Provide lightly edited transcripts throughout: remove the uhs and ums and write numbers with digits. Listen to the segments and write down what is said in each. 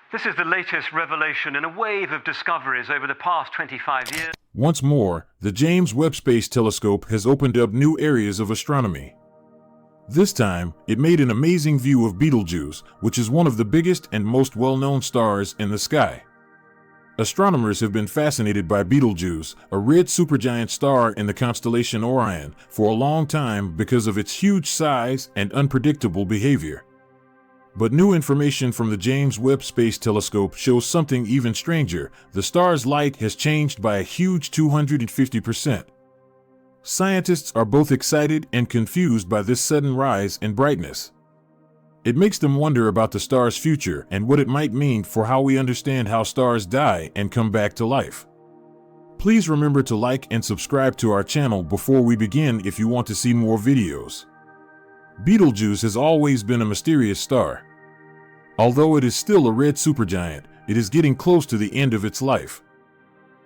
This is the latest revelation in a wave of discoveries over the past 25 years. Once more, the James Webb Space Telescope has opened up new areas of astronomy. This time, it made an amazing view of Betelgeuse, which is one of the biggest and most well-known stars in the sky. Astronomers have been fascinated by Betelgeuse, a red supergiant star in the constellation Orion, for a long time because of its huge size and unpredictable behavior. But new information from the James Webb Space Telescope shows something even stranger. The star's light has changed by a huge 250%. Scientists are both excited and confused by this sudden rise in brightness. It makes them wonder about the star's future and what it might mean for how we understand how stars die and come back to life. Please remember to like and subscribe to our channel before we begin if you want to see more videos. Betelgeuse has always been a mysterious star. Although it is still a red supergiant, it is getting close to the end of its life.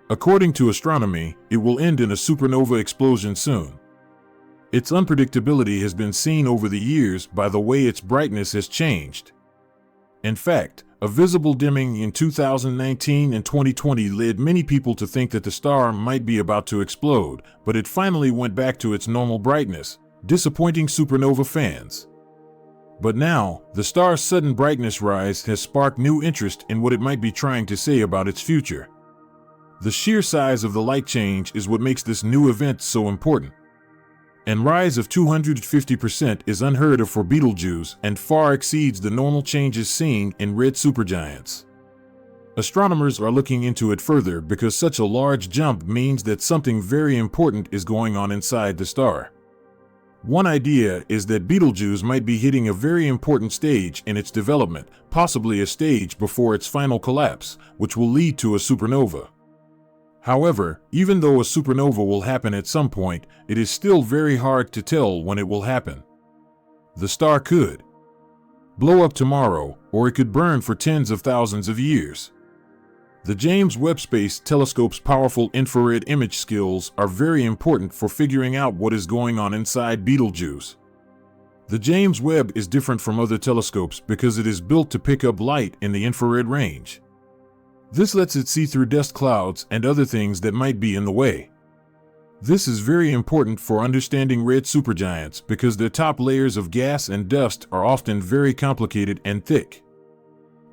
According to astronomy, it will end in a supernova explosion soon. Its unpredictability has been seen over the years by the way its brightness has changed. In fact, a visible dimming in 2019 and 2020 led many people to think that the star might be about to explode, but it finally went back to its normal brightness, disappointing supernova fans. But now, the star's sudden brightness rise has sparked new interest in what it might be trying to say about its future. The sheer size of the light change is what makes this new event so important. A rise of 250% is unheard of for Betelgeuse and far exceeds the normal changes seen in red supergiants. Astronomers are looking into it further because such a large jump means that something very important is going on inside the star. One idea is that Betelgeuse might be hitting a very important stage in its development, possibly a stage before its final collapse, which will lead to a supernova. However, even though a supernova will happen at some point, it is still very hard to tell when it will happen. The star could blow up tomorrow, or it could burn for tens of thousands of years. The James Webb Space Telescope's powerful infrared image skills are very important for figuring out what is going on inside Betelgeuse. The James Webb is different from other telescopes because it is built to pick up light in the infrared range. This lets it see through dust clouds and other things that might be in the way. This is very important for understanding red supergiants because their top layers of gas and dust are often very complicated and thick.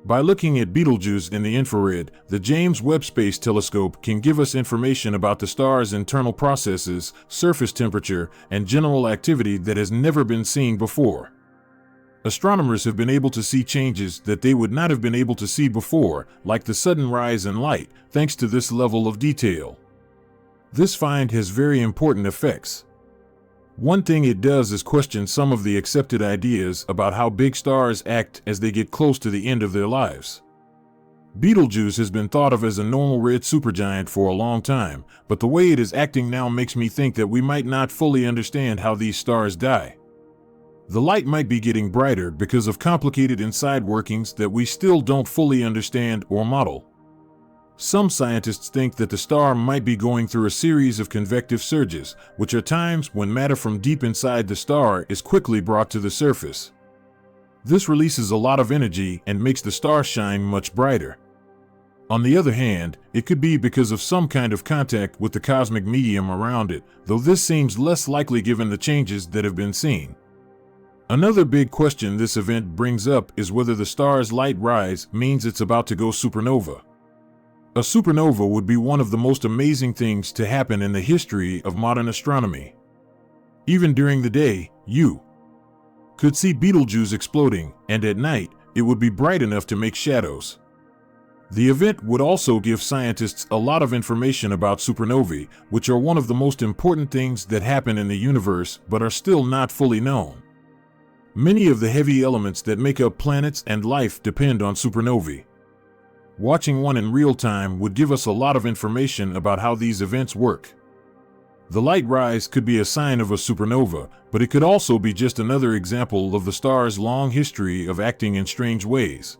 By looking at Betelgeuse in the infrared, the James Webb Space Telescope can give us information about the star's internal processes, surface temperature, and general activity that has never been seen before. Astronomers have been able to see changes that they would not have been able to see before, like the sudden rise in light, thanks to this level of detail. This find has very important effects. One thing it does is question some of the accepted ideas about how big stars act as they get close to the end of their lives. Betelgeuse has been thought of as a normal red supergiant for a long time, but the way it is acting now makes me think that we might not fully understand how these stars die. The light might be getting brighter because of complicated inside workings that we still don't fully understand or model. Some scientists think that the star might be going through a series of convective surges, which are times when matter from deep inside the star is quickly brought to the surface. This releases a lot of energy and makes the star shine much brighter. On the other hand, it could be because of some kind of contact with the cosmic medium around it, though this seems less likely given the changes that have been seen. Another big question this event brings up is whether the star's light rise means it's about to go supernova. A supernova would be one of the most amazing things to happen in the history of modern astronomy. Even during the day, you could see Betelgeuse exploding, and at night, it would be bright enough to make shadows. The event would also give scientists a lot of information about supernovae, which are one of the most important things that happen in the universe but are still not fully known. Many of the heavy elements that make up planets and life depend on supernovae. Watching one in real time would give us a lot of information about how these events work. The light rise could be a sign of a supernova, but it could also be just another example of the star's long history of acting in strange ways.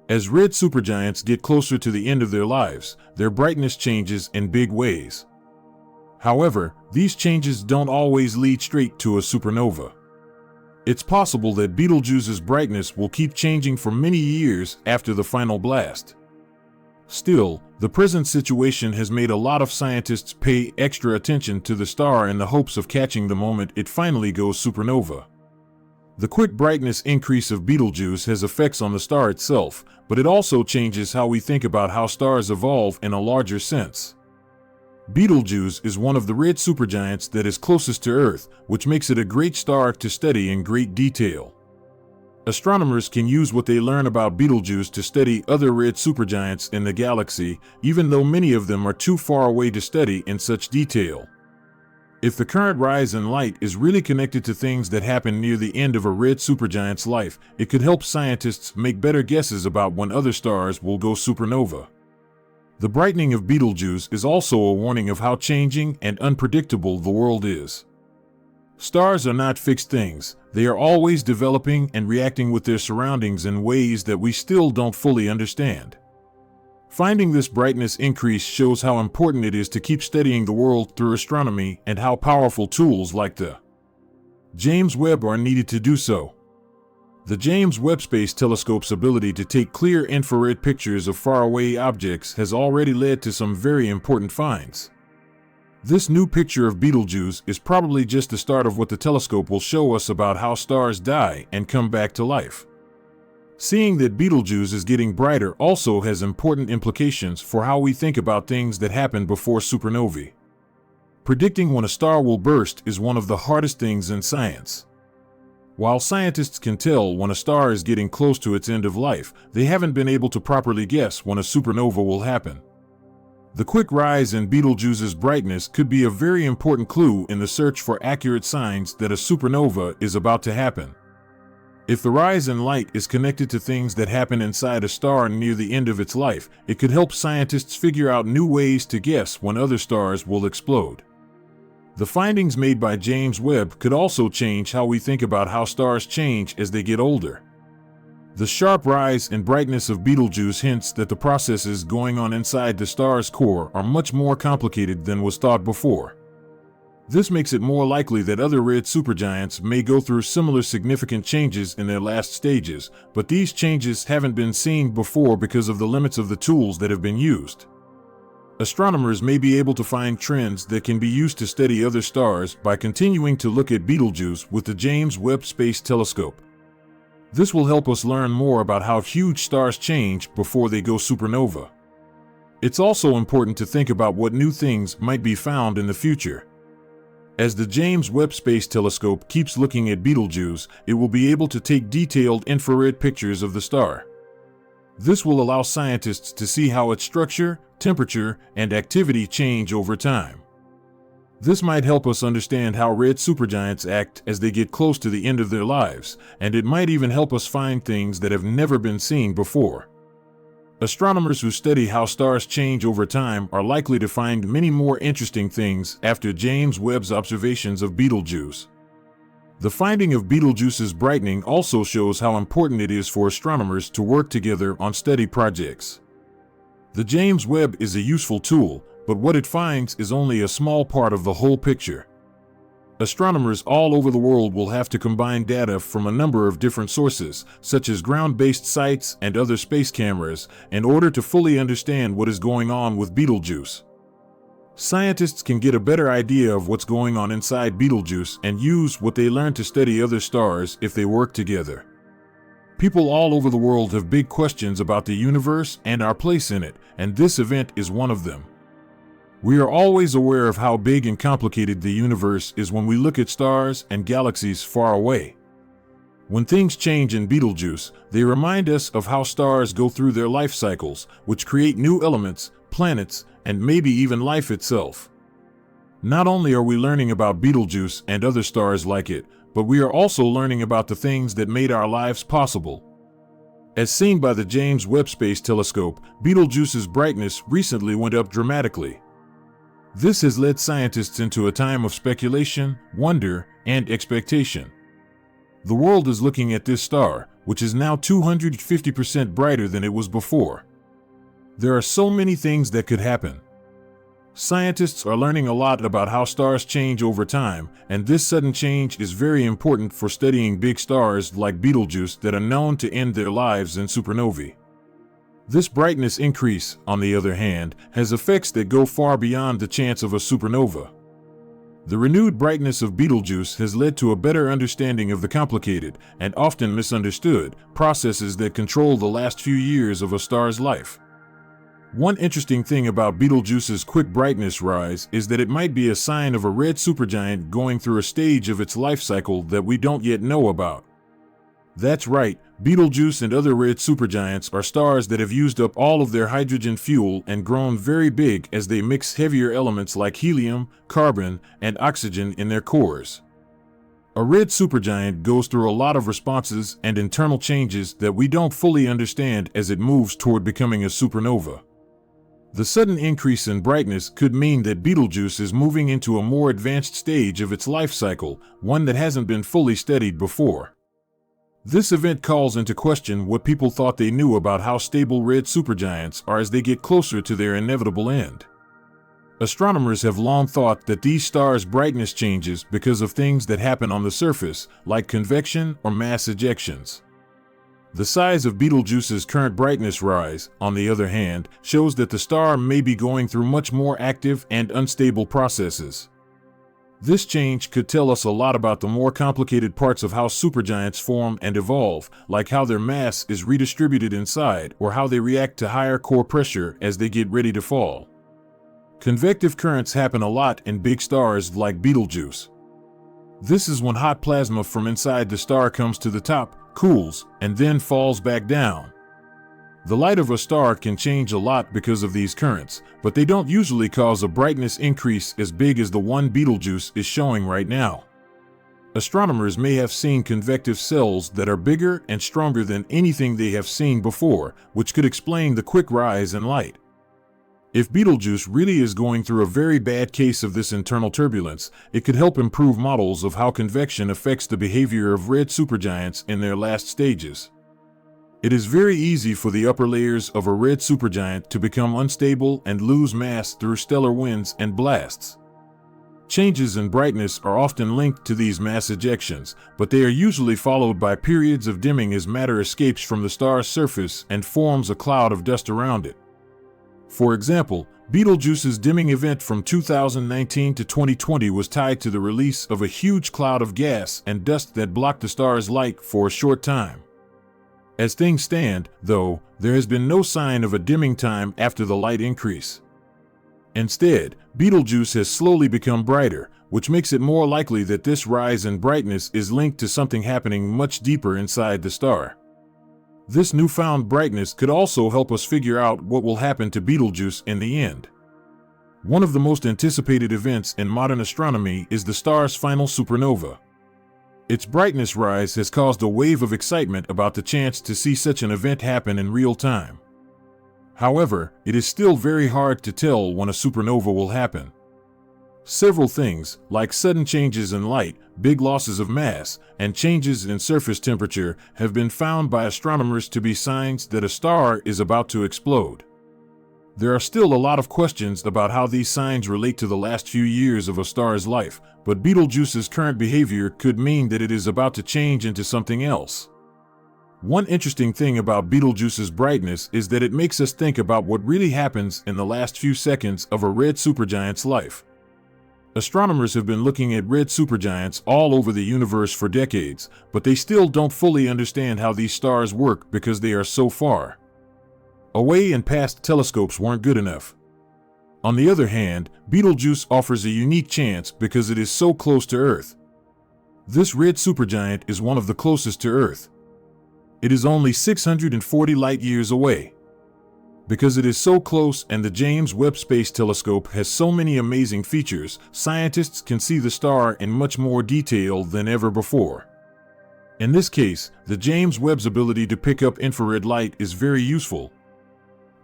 As red supergiants get closer to the end of their lives, their brightness changes in big ways. However, these changes don't always lead straight to a supernova. It's possible that Betelgeuse's brightness will keep changing for many years after the final blast. Still, the present situation has made a lot of scientists pay extra attention to the star in the hopes of catching the moment it finally goes supernova. The quick brightness increase of Betelgeuse has effects on the star itself, but it also changes how we think about how stars evolve in a larger sense. Betelgeuse is one of the red supergiants that is closest to Earth, which makes it a great star to study in great detail. Astronomers can use what they learn about Betelgeuse to study other red supergiants in the galaxy, even though many of them are too far away to study in such detail. If the current rise in light is really connected to things that happen near the end of a red supergiant's life, it could help scientists make better guesses about when other stars will go supernova. The brightening of Betelgeuse is also a warning of how changing and unpredictable the world is. Stars are not fixed things. They are always developing and reacting with their surroundings in ways that we still don't fully understand. Finding this brightness increase shows how important it is to keep studying the world through astronomy and how powerful tools like the James Webb are needed to do so. The James Webb Space Telescope's ability to take clear infrared pictures of faraway objects has already led to some very important finds. This new picture of Betelgeuse is probably just the start of what the telescope will show us about how stars die and come back to life. Seeing that Betelgeuse is getting brighter also has important implications for how we think about things that happen before supernovae. Predicting when a star will burst is one of the hardest things in science. While scientists can tell when a star is getting close to its end of life, they haven't been able to properly guess when a supernova will happen. The quick rise in Betelgeuse's brightness could be a very important clue in the search for accurate signs that a supernova is about to happen. If the rise in light is connected to things that happen inside a star near the end of its life, it could help scientists figure out new ways to guess when other stars will explode. The findings made by James Webb could also change how we think about how stars change as they get older. The sharp rise in brightness of Betelgeuse hints that the processes going on inside the star's core are much more complicated than was thought before. This makes it more likely that other red supergiants may go through similar significant changes in their last stages, but these changes haven't been seen before because of the limits of the tools that have been used. Astronomers may be able to find trends that can be used to study other stars by continuing to look at Betelgeuse with the James Webb Space Telescope. This will help us learn more about how huge stars change before they go supernova. It's also important to think about what new things might be found in the future. As the James Webb Space Telescope keeps looking at Betelgeuse, it will be able to take detailed infrared pictures of the star. This will allow scientists to see how its structure, temperature, and activity change over time. This might help us understand how red supergiants act as they get close to the end of their lives, and it might even help us find things that have never been seen before. Astronomers who study how stars change over time are likely to find many more interesting things after James Webb's observations of Betelgeuse. The finding of Betelgeuse's brightening also shows how important it is for astronomers to work together on study projects. The James Webb is a useful tool, but what it finds is only a small part of the whole picture. Astronomers all over the world will have to combine data from a number of different sources, such as ground-based sites and other space cameras, in order to fully understand what is going on with Betelgeuse. Scientists can get a better idea of what's going on inside Betelgeuse and use what they learn to study other stars if they work together. People all over the world have big questions about the universe and our place in it, and this event is one of them. We are always aware of how big and complicated the universe is when we look at stars and galaxies far away. When things change in Betelgeuse, they remind us of how stars go through their life cycles, which create new elements, planets, and maybe even life itself. Not only are we learning about Betelgeuse and other stars like it, but we are also learning about the things that made our lives possible. As seen by the James Webb Space Telescope, Betelgeuse's brightness recently went up dramatically. This has led scientists into a time of speculation, wonder, and expectation. The world is looking at this star, which is now 250% brighter than it was before. There are so many things that could happen. Scientists are learning a lot about how stars change over time, and this sudden change is very important for studying big stars like Betelgeuse that are known to end their lives in supernovae. This brightness increase, on the other hand, has effects that go far beyond the chance of a supernova. The renewed brightness of Betelgeuse has led to a better understanding of the complicated, and often misunderstood, processes that control the last few years of a star's life. One interesting thing about Betelgeuse's quick brightness rise is that it might be a sign of a red supergiant going through a stage of its life cycle that we don't yet know about. That's right, Betelgeuse and other red supergiants are stars that have used up all of their hydrogen fuel and grown very big as they mix heavier elements like helium, carbon, and oxygen in their cores. A red supergiant goes through a lot of responses and internal changes that we don't fully understand as it moves toward becoming a supernova. The sudden increase in brightness could mean that Betelgeuse is moving into a more advanced stage of its life cycle, one that hasn't been fully studied before. This event calls into question what people thought they knew about how stable red supergiants are as they get closer to their inevitable end. Astronomers have long thought that these stars' brightness changes because of things that happen on the surface, like convection or mass ejections. The size of Betelgeuse's current brightness rise, on the other hand, shows that the star may be going through much more active and unstable processes. This change could tell us a lot about the more complicated parts of how supergiants form and evolve, like how their mass is redistributed inside or how they react to higher core pressure as they get ready to fall. Convective currents happen a lot in big stars like Betelgeuse. This is when hot plasma from inside the star comes to the top, cools, and then falls back down. The light of a star can change a lot because of these currents, but they don't usually cause a brightness increase as big as the one Betelgeuse is showing right now. Astronomers may have seen convective cells that are bigger and stronger than anything they have seen before, which could explain the quick rise in light. If Betelgeuse really is going through a very bad case of this internal turbulence, it could help improve models of how convection affects the behavior of red supergiants in their last stages. It is very easy for the upper layers of a red supergiant to become unstable and lose mass through stellar winds and blasts. Changes in brightness are often linked to these mass ejections, but they are usually followed by periods of dimming as matter escapes from the star's surface and forms a cloud of dust around it. For example, Betelgeuse's dimming event from 2019 to 2020 was tied to the release of a huge cloud of gas and dust that blocked the star's light for a short time. As things stand, though, there has been no sign of a dimming time after the light increase. Instead, Betelgeuse has slowly become brighter, which makes it more likely that this rise in brightness is linked to something happening much deeper inside the star. This newfound brightness could also help us figure out what will happen to Betelgeuse in the end. One of the most anticipated events in modern astronomy is the star's final supernova. Its brightness rise has caused a wave of excitement about the chance to see such an event happen in real time. However, it is still very hard to tell when a supernova will happen. Several things, like sudden changes in light, big losses of mass, and changes in surface temperature, have been found by astronomers to be signs that a star is about to explode. There are still a lot of questions about how these signs relate to the last few years of a star's life, but Betelgeuse's current behavior could mean that it is about to change into something else. One interesting thing about Betelgeuse's brightness is that it makes us think about what really happens in the last few seconds of a red supergiant's life. Astronomers have been looking at red supergiants all over the universe for decades, but they still don't fully understand how these stars work because they are so far away and past telescopes weren't good enough. On the other hand, Betelgeuse offers a unique chance because it is so close to Earth. This red supergiant is one of the closest to Earth. It is only 640 light-years away. Because it is so close and the James Webb Space Telescope has so many amazing features, scientists can see the star in much more detail than ever before. In this case, the James Webb's ability to pick up infrared light is very useful.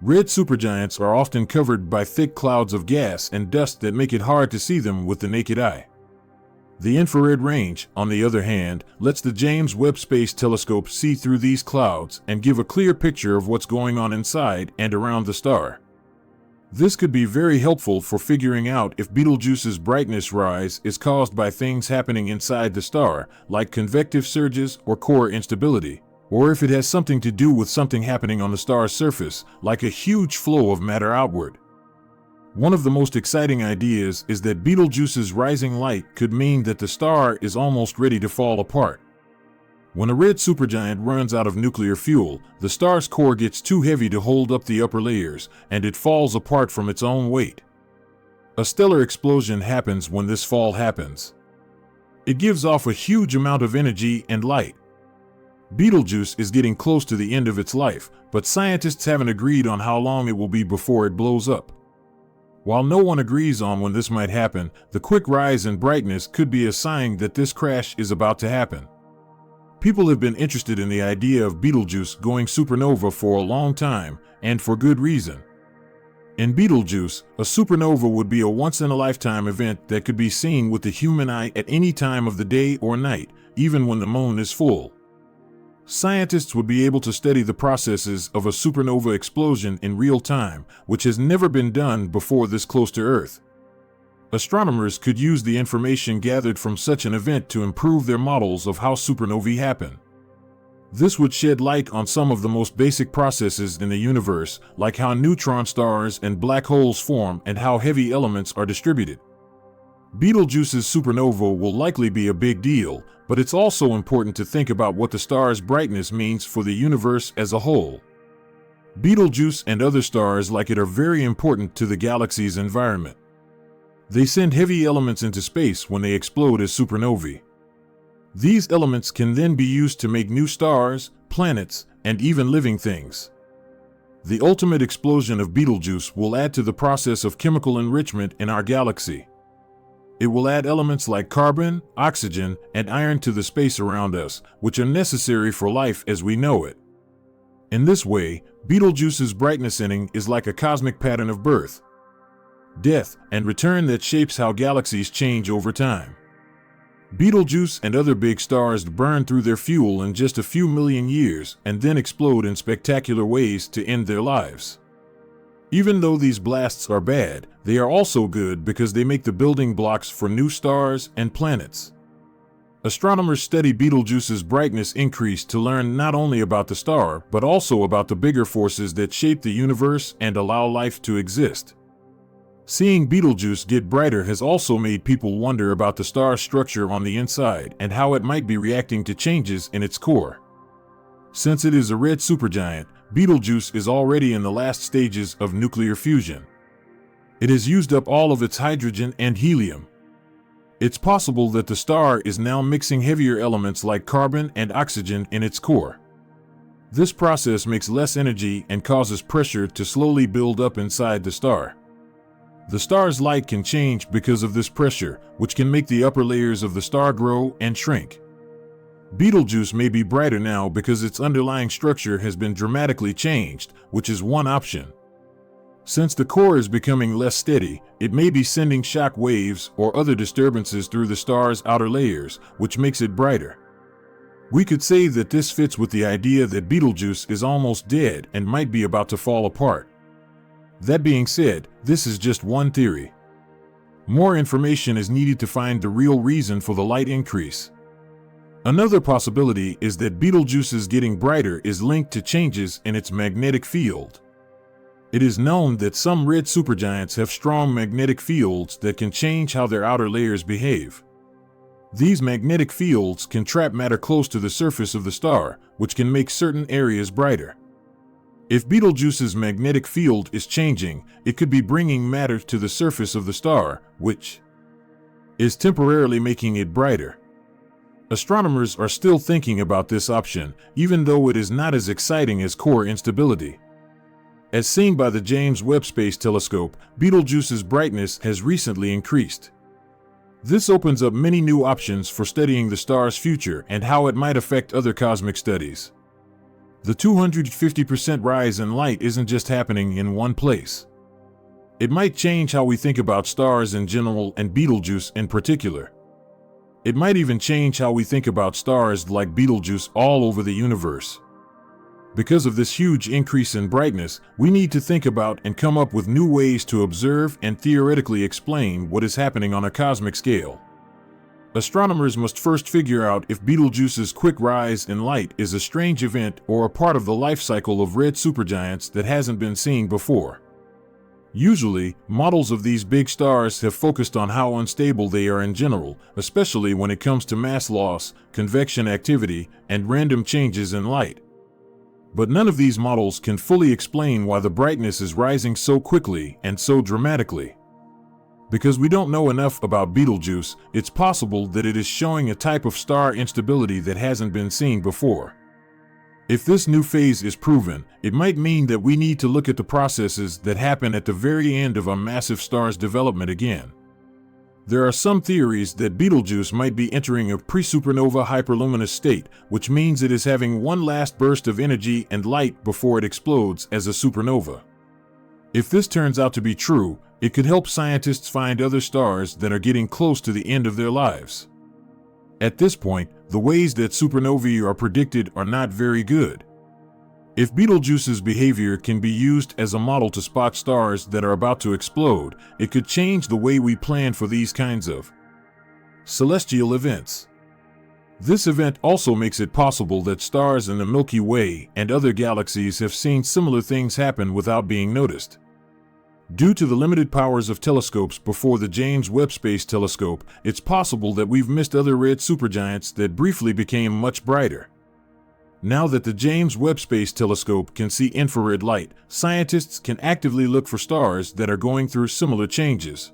Red supergiants are often covered by thick clouds of gas and dust that make it hard to see them with the naked eye. The infrared range, on the other hand, lets the James Webb Space Telescope see through these clouds and give a clear picture of what's going on inside and around the star. This could be very helpful for figuring out if Betelgeuse's brightness rise is caused by things happening inside the star, like convective surges or core instability, or if it has something to do with something happening on the star's surface, like a huge flow of matter outward. One of the most exciting ideas is that Betelgeuse's rising light could mean that the star is almost ready to fall apart. When a red supergiant runs out of nuclear fuel, the star's core gets too heavy to hold up the upper layers, and it falls apart from its own weight. A stellar explosion happens when this fall happens. It gives off a huge amount of energy and light. Betelgeuse is getting close to the end of its life, but scientists haven't agreed on how long it will be before it blows up. While no one agrees on when this might happen, the quick rise in brightness could be a sign that this crash is about to happen. People have been interested in the idea of Betelgeuse going supernova for a long time, and for good reason. In Betelgeuse, a supernova would be a once-in-a-lifetime event that could be seen with the human eye at any time of the day or night, even when the moon is full. Scientists would be able to study the processes of a supernova explosion in real time, which has never been done before this close to Earth. Astronomers could use the information gathered from such an event to improve their models of how supernovae happen. This would shed light on some of the most basic processes in the universe, like how neutron stars and black holes form and how heavy elements are distributed. Betelgeuse's supernova will likely be a big deal, but it's also important to think about what the star's brightness means for the universe as a whole. Betelgeuse and other stars like it are very important to the galaxy's environment. They send heavy elements into space when they explode as supernovae. These elements can then be used to make new stars, planets, and even living things. The ultimate explosion of Betelgeuse will add to the process of chemical enrichment in our galaxy. It will add elements like carbon, oxygen, and iron to the space around us, which are necessary for life as we know it. In this way, Betelgeuse's brightness ending is like a cosmic pattern of birth, death, and return that shapes how galaxies change over time. Betelgeuse and other big stars burn through their fuel in just a few million years and then explode in spectacular ways to end their lives. Even though these blasts are bad, they are also good because they make the building blocks for new stars and planets. Astronomers study Betelgeuse's brightness increase to learn not only about the star, but also about the bigger forces that shape the universe and allow life to exist. Seeing Betelgeuse get brighter has also made people wonder about the star's structure on the inside and how it might be reacting to changes in its core. Since it is a red supergiant, Betelgeuse is already in the last stages of nuclear fusion. It has used up all of its hydrogen and helium. It's possible that the star is now mixing heavier elements like carbon and oxygen in its core. This process makes less energy and causes pressure to slowly build up inside the star. The star's light can change because of this pressure, which can make the upper layers of the star grow and shrink. Betelgeuse may be brighter now because its underlying structure has been dramatically changed, which is one option. Since the core is becoming less steady, it may be sending shock waves or other disturbances through the star's outer layers, which makes it brighter. We could say that this fits with the idea that Betelgeuse is almost dead and might be about to fall apart. That being said, this is just one theory. More information is needed to find the real reason for the light increase. Another possibility is that Betelgeuse's getting brighter is linked to changes in its magnetic field. It is known that some red supergiants have strong magnetic fields that can change how their outer layers behave. These magnetic fields can trap matter close to the surface of the star, which can make certain areas brighter. If Betelgeuse's magnetic field is changing, it could be bringing matter to the surface of the star, which is temporarily making it brighter. Astronomers are still thinking about this option, even though it is not as exciting as core instability. As seen by the James Webb Space Telescope, Betelgeuse's brightness has recently increased. This opens up many new options for studying the star's future and how it might affect other cosmic studies. The 250% rise in light isn't just happening in one place. It might change how we think about stars in general and Betelgeuse in particular. It might even change how we think about stars like Betelgeuse all over the universe. Because of this huge increase in brightness, we need to think about and come up with new ways to observe and theoretically explain what is happening on a cosmic scale. Astronomers must first figure out if Betelgeuse's quick rise in light is a strange event or a part of the life cycle of red supergiants that hasn't been seen before. Usually, models of these big stars have focused on how unstable they are in general, especially when it comes to mass loss, convection activity, and random changes in light. But none of these models can fully explain why the brightness is rising so quickly and so dramatically. Because we don't know enough about Betelgeuse, it's possible that it is showing a type of star instability that hasn't been seen before. If this new phase is proven, it might mean that we need to look at the processes that happen at the very end of a massive star's development again. There are some theories that Betelgeuse might be entering a pre-supernova hyperluminous state, which means it is having one last burst of energy and light before it explodes as a supernova. If this turns out to be true, it could help scientists find other stars that are getting close to the end of their lives. At this point, the ways that supernovae are predicted are not very good. If Betelgeuse's behavior can be used as a model to spot stars that are about to explode, it could change the way we plan for these kinds of celestial events. This event also makes it possible that stars in the Milky Way and other galaxies have seen similar things happen without being noticed. Due to the limited powers of telescopes before the James Webb Space Telescope, it's possible that we've missed other red supergiants that briefly became much brighter. Now that the James Webb Space Telescope can see infrared light, scientists can actively look for stars that are going through similar changes.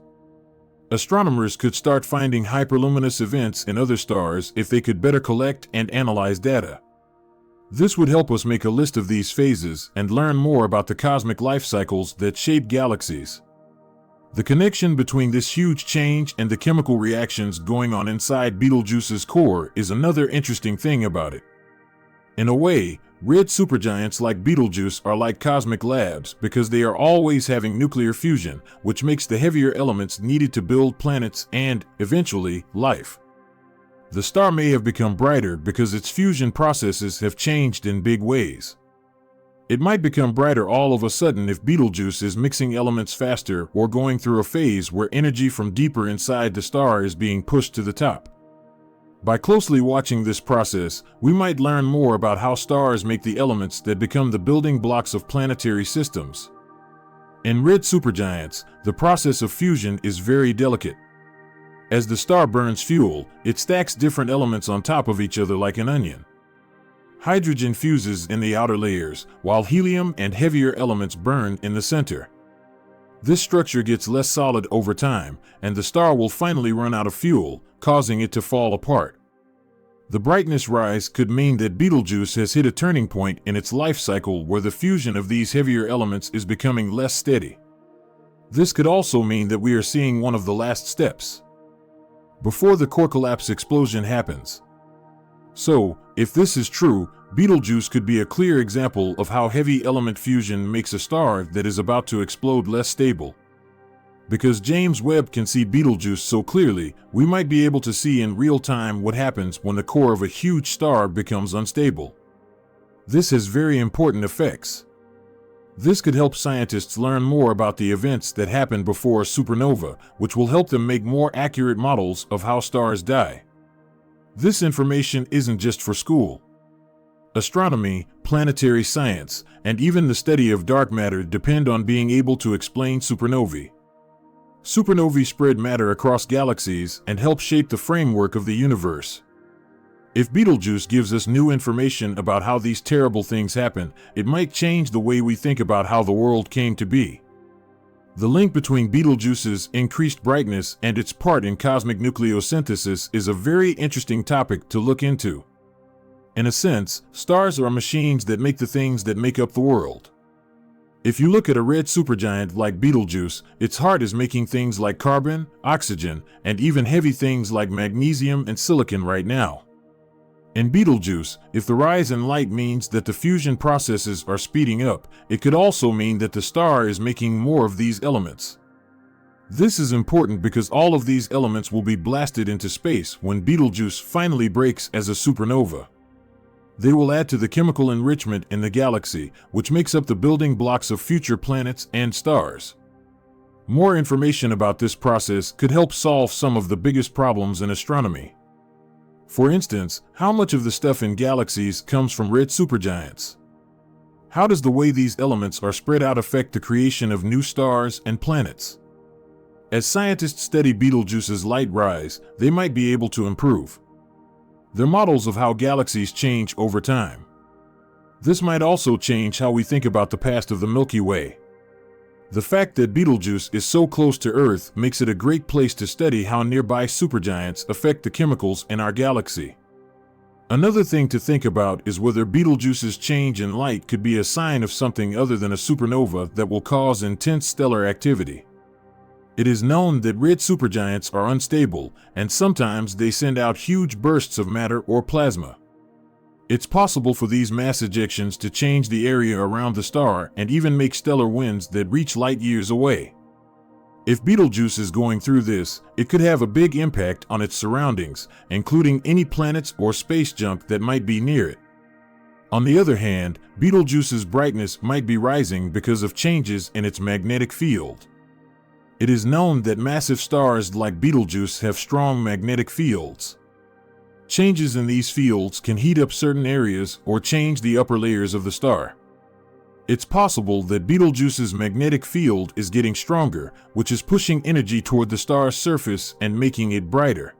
Astronomers could start finding hyperluminous events in other stars if they could better collect and analyze data. This would help us make a list of these phases and learn more about the cosmic life cycles that shape galaxies. The connection between this huge change and the chemical reactions going on inside Betelgeuse's core is another interesting thing about it. In a way, red supergiants like Betelgeuse are like cosmic labs because they are always having nuclear fusion, which makes the heavier elements needed to build planets and, eventually, life. The star may have become brighter because its fusion processes have changed in big ways. It might become brighter all of a sudden if Betelgeuse is mixing elements faster or going through a phase where energy from deeper inside the star is being pushed to the top. By closely watching this process, we might learn more about how stars make the elements that become the building blocks of planetary systems. In red supergiants, the process of fusion is very delicate. As the star burns fuel, it stacks different elements on top of each other like an onion. Hydrogen fuses in the outer layers, while helium and heavier elements burn in the center. This structure gets less solid over time, and the star will finally run out of fuel, causing it to fall apart. The brightness rise could mean that Betelgeuse has hit a turning point in its life cycle where the fusion of these heavier elements is becoming less steady. This could also mean that we are seeing one of the last steps before the core collapse explosion happens. So, if this is true, Betelgeuse could be a clear example of how heavy element fusion makes a star that is about to explode less stable. Because James Webb can see Betelgeuse so clearly, we might be able to see in real time what happens when the core of a huge star becomes unstable. This has very important effects. This could help scientists learn more about the events that happen before a supernova, which will help them make more accurate models of how stars die. This information isn't just for school. Astronomy, planetary science, and even the study of dark matter depend on being able to explain supernovae. Supernovae spread matter across galaxies and help shape the framework of the universe. If Betelgeuse gives us new information about how these terrible things happen, it might change the way we think about how the world came to be. The link between Betelgeuse's increased brightness and its part in cosmic nucleosynthesis is a very interesting topic to look into. In a sense, stars are machines that make the things that make up the world. If you look at a red supergiant like Betelgeuse, its heart is making things like carbon, oxygen, and even heavy things like magnesium and silicon right now. In Betelgeuse, if the rise in light means that the fusion processes are speeding up, it could also mean that the star is making more of these elements. This is important because all of these elements will be blasted into space when Betelgeuse finally breaks as a supernova. They will add to the chemical enrichment in the galaxy, which makes up the building blocks of future planets and stars. More information about this process could help solve some of the biggest problems in astronomy. For instance, how much of the stuff in galaxies comes from red supergiants? How does the way these elements are spread out affect the creation of new stars and planets? As scientists study Betelgeuse's light rise, they might be able to improve their models of how galaxies change over time. This might also change how we think about the past of the Milky Way. The fact that Betelgeuse is so close to Earth makes it a great place to study how nearby supergiants affect the chemicals in our galaxy. Another thing to think about is whether Betelgeuse's change in light could be a sign of something other than a supernova that will cause intense stellar activity. It is known that red supergiants are unstable, and sometimes they send out huge bursts of matter or plasma. It's possible for these mass ejections to change the area around the star and even make stellar winds that reach light years away. If Betelgeuse is going through this, it could have a big impact on its surroundings, including any planets or space junk that might be near it. On the other hand, Betelgeuse's brightness might be rising because of changes in its magnetic field. It is known that massive stars like Betelgeuse have strong magnetic fields. Changes in these fields can heat up certain areas or change the upper layers of the star. It's possible that Betelgeuse's magnetic field is getting stronger, which is pushing energy toward the star's surface and making it brighter.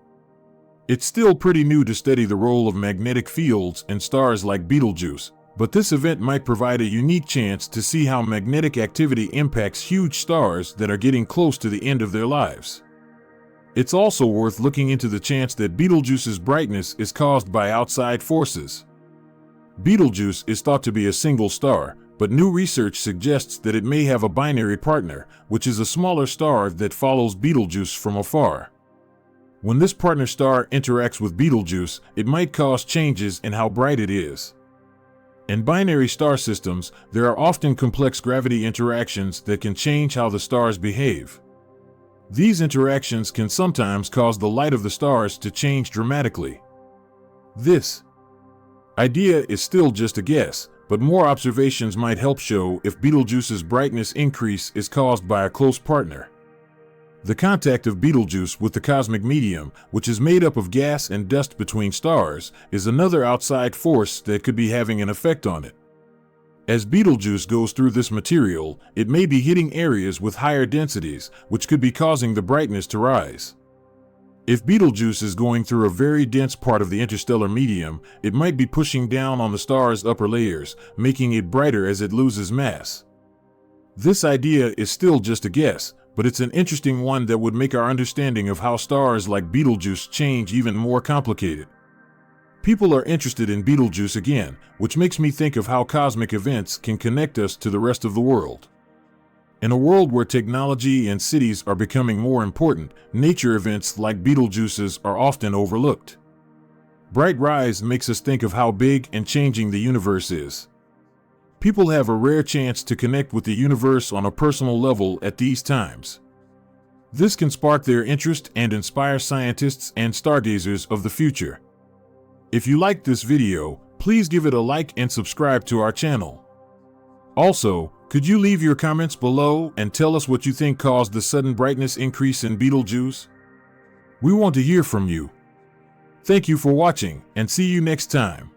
It's still pretty new to study the role of magnetic fields in stars like Betelgeuse, but this event might provide a unique chance to see how magnetic activity impacts huge stars that are getting close to the end of their lives. It's also worth looking into the chance that Betelgeuse's brightness is caused by outside forces. Betelgeuse is thought to be a single star, but new research suggests that it may have a binary partner, which is a smaller star that follows Betelgeuse from afar. When this partner star interacts with Betelgeuse, it might cause changes in how bright it is. In binary star systems, there are often complex gravity interactions that can change how the stars behave. These interactions can sometimes cause the light of the stars to change dramatically. This idea is still just a guess, but more observations might help show if Betelgeuse's brightness increase is caused by a close partner. The contact of Betelgeuse with the cosmic medium, which is made up of gas and dust between stars, is another outside force that could be having an effect on it. As Betelgeuse goes through this material, it may be hitting areas with higher densities, which could be causing the brightness to rise. If Betelgeuse is going through a very dense part of the interstellar medium, it might be pushing down on the star's upper layers, making it brighter as it loses mass. This idea is still just a guess, but it's an interesting one that would make our understanding of how stars like Betelgeuse change even more complicated. People are interested in Betelgeuse again, which makes me think of how cosmic events can connect us to the rest of the world. In a world where technology and cities are becoming more important, nature events like Betelgeuse's are often overlooked. Bright rise makes us think of how big and changing the universe is. People have a rare chance to connect with the universe on a personal level at these times. This can spark their interest and inspire scientists and stargazers of the future. If you liked this video, please give it a like and subscribe to our channel. Also, could you leave your comments below and tell us what you think caused the sudden brightness increase in Betelgeuse? We want to hear from you. Thank you for watching, and see you next time.